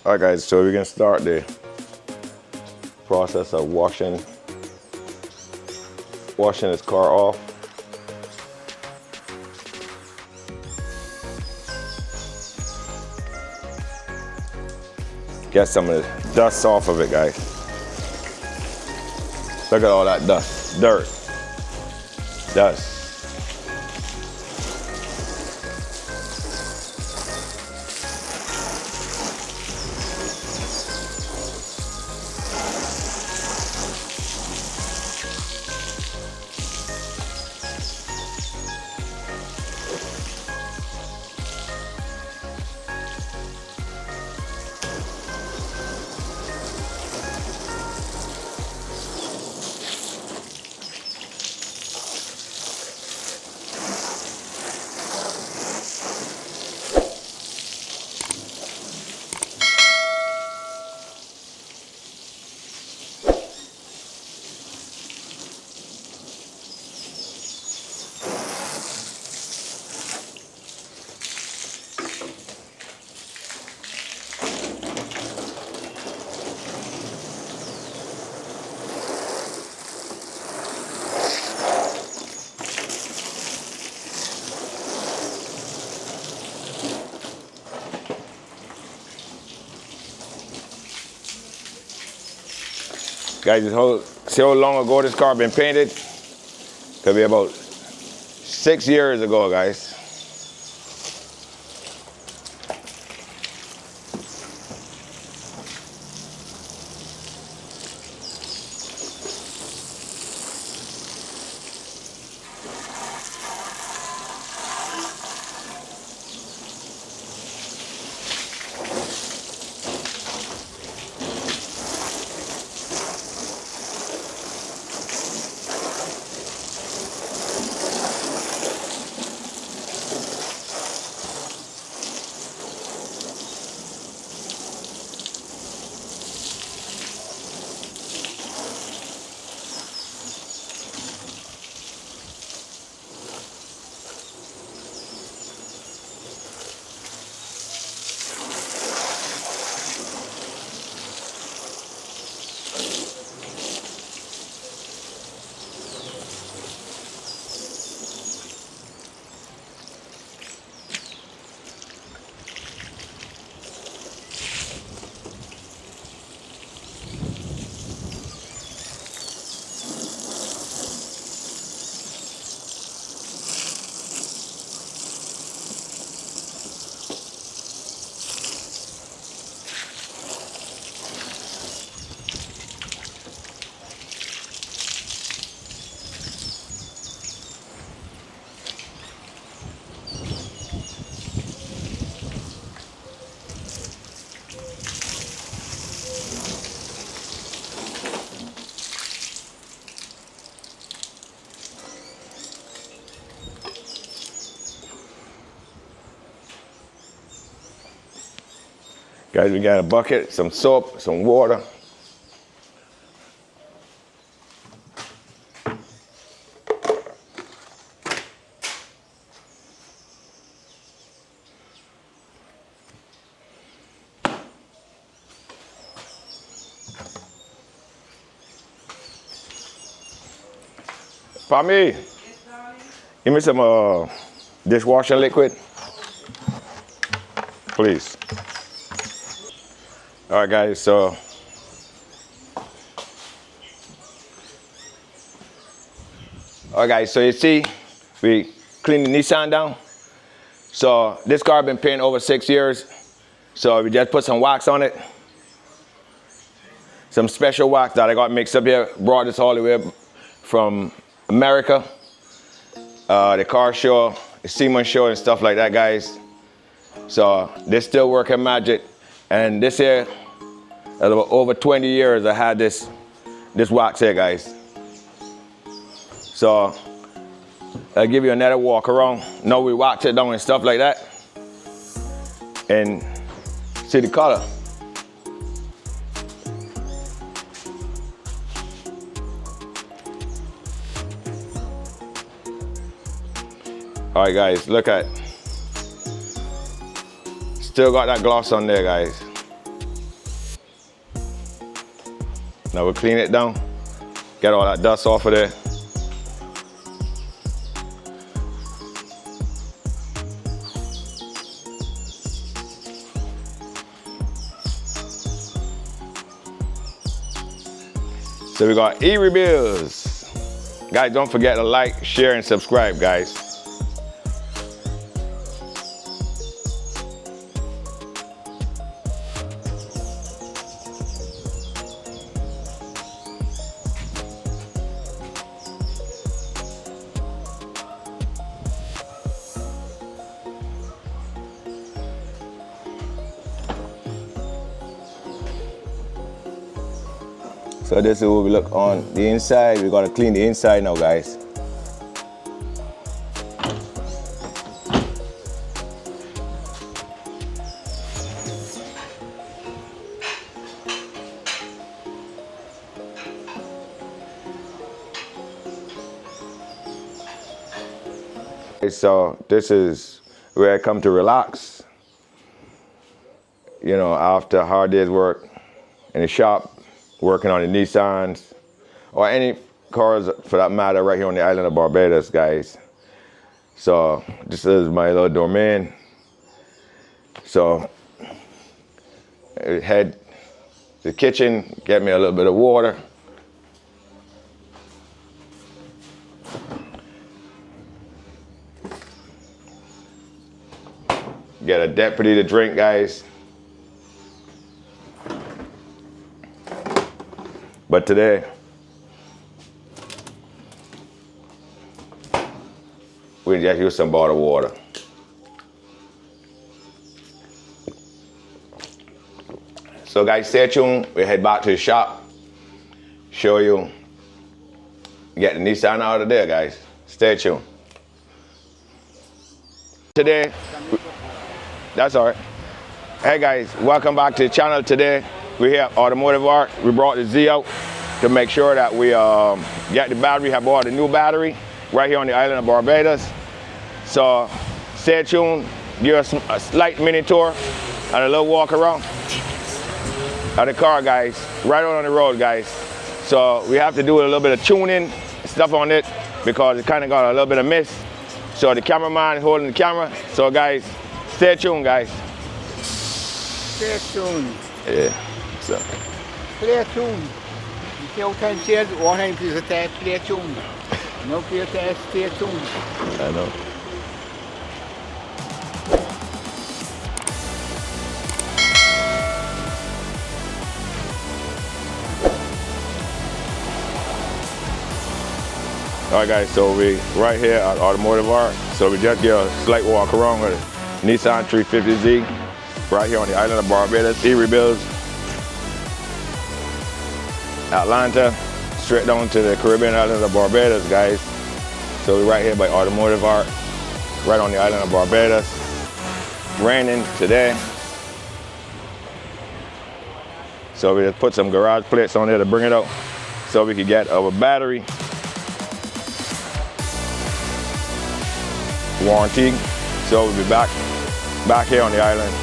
Alright guys, so we're gonna start the process of washing this car off. Get some of the dust off of it, guys. Look at all that dust, dirt, dust. Guys, see how long ago this car been painted? Could be about 6 years ago, guys. Guys, we got a bucket, some soap, some water. Pami, give me some dishwasher liquid, please. All right, guys, so you see, we cleaned the Nissan down. So this car been painted over 6 years. So we just put some wax on it. Some special wax that I got mixed up here. Brought this all the way up from America. The car show, the Seaman show and stuff like that, guys. So this still working magic. And this here, over 20 years I had this wax here, guys. So I'll give you another walk around. Now we wax it down and stuff like that. And see the color. All right, guys, look at. Still got that gloss on there, guys. Now we'll clean it down, get all that dust off of there. So we got erebuilds. Guys, don't forget to like, share, and subscribe, guys. So this is what we look on the inside. We gotta clean the inside now, guys. So this is where I come to relax. You know, after a hard day's work in the shop, working on the Nissans, or any cars for that matter right here on the island of Barbados, guys. So this is my little domain. So I head to the kitchen, get me a little bit of water. Get a deputy to drink, guys. But today, we just use some bottled water. So guys, stay tuned. We head back to the shop, show you, get the Nissan out of there, guys. Stay tuned. Today, that's all right. Hey guys, welcome back to the channel. Today, we're here at Automotive Art. We brought the Z out to make sure that we get the battery. We have bought a new battery right here on the island of Barbados. So stay tuned, give us a slight mini tour and a little walk around of the car, guys. Right on the road, guys. So we have to do a little bit of tuning stuff on it because it kind of got a little bit of mist. So the cameraman is holding the camera. So guys, stay tuned, guys. Stay tuned. Yeah. So. Play tune. You can't say one time is a test, play tune. No play test, stay tuned. I know. All right, guys, so we right here at Automotive Art. So we just get a slight walk around with a Nissan 350Z right here on the island of Barbados, erebuilds. Atlanta, straight down to the Caribbean island of Barbados, guys. So we're right here by Automotive Art, right on the island of Barbados. Raining today. So we just put some garage plates on there to bring it out so we could get our battery warranty. So we'll be back here on the island